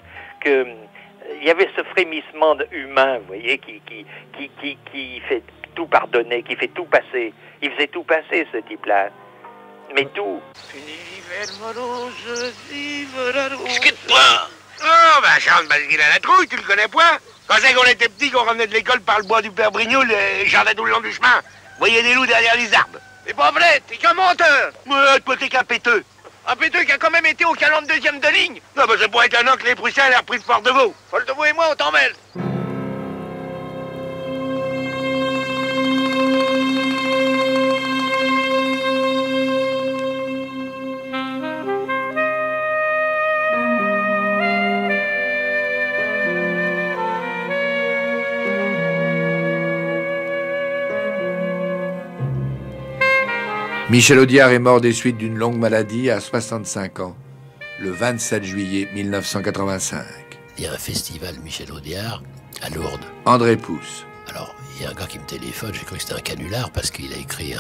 que il y avait ce frémissement humain, vous voyez, qui fait tout pardonner, qui fait tout passer. Il faisait tout passer, ce type-là. Mais tout. Qu'est-ce que tu prends? Oh, ben, chante parce qu'il a la trouille, tu le connais pas? Quand c'est qu'on était petits, qu'on revenait de l'école par le bois du Père Brignoul, et jardin tout le long du chemin, voyez des loups derrière les arbres. C'est pas vrai, t'es qu'un menteur. Ouais, toi, t'es qu'un péteux. Un péteux qui a quand même été au 42e de ligne. Non, ben, c'est pas étonnant que les Prussiens l'aient repris de Fort-de-Vaux. Fort-de-Vaux et moi, on t'en mêle. Michel Audiard est mort des suites d'une longue maladie à 65 ans, le 27 juillet 1985. Il y a un festival Michel Audiard à Lourdes. André Pousse. Alors, il y a un gars qui me téléphone, j'ai cru que c'était un canular parce qu'il a écrit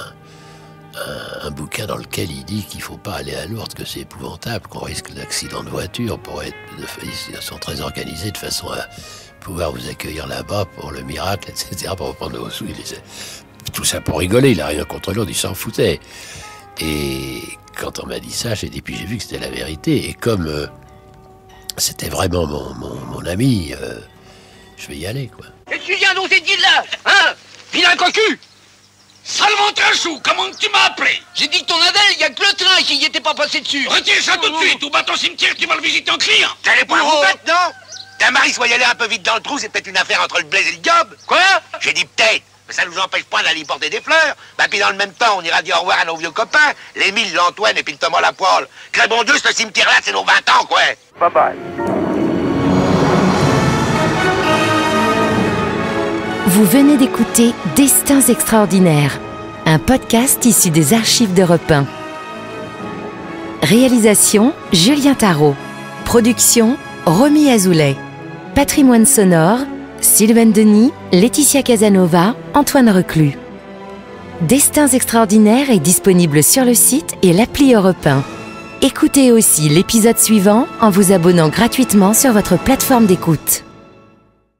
un bouquin dans lequel il dit qu'il ne faut pas aller à Lourdes, que c'est épouvantable, qu'on risque d'accident de voiture. Ils sont très organisés de façon à pouvoir vous accueillir là-bas pour le miracle, etc., pour reprendre vos sous. Tout ça pour rigoler, il n'a rien contre Lourdes, il s'en foutait. Et quand on m'a dit ça, j'ai dit, puis j'ai vu que c'était la vérité. Et comme c'était vraiment mon ami, je vais y aller, quoi. Et tu viens d'oser dire là, hein? Vilain cocu! Salmon Trachou, comment tu m'as appelé? J'ai dit que ton Adèle, il y a que le train qui y était pas passé dessus. Retire ça tout de suite, ou bat ton cimetière, tu vas le visiter en client. T'allais pas vous battre, non? Ta mari soit y aller un peu vite dans le trou, c'est peut-être une affaire entre le Blaise et le Gob. Quoi? J'ai dit peut-être. Mais ça nous empêche pas d'aller porter des fleurs. Bah, puis dans le même temps, on ira dire au revoir à nos vieux copains, l'Émile, l'Antoine et puis le Thomas Lapoile. Très bon Dieu, ce cimetière-là, c'est nos 20 ans, quoi. Bye bye. Vous venez d'écouter Destins extraordinaires, un podcast issu des archives d'Europe 1. Réalisation, Julien Tarot. Production, Romy Azoulay. Patrimoine sonore, Sylvain Denis, Laetitia Casanova, Antoine Reclus. Destins extraordinaires est disponible sur le site et l'appli Europe 1. Écoutez aussi l'épisode suivant en vous abonnant gratuitement sur votre plateforme d'écoute.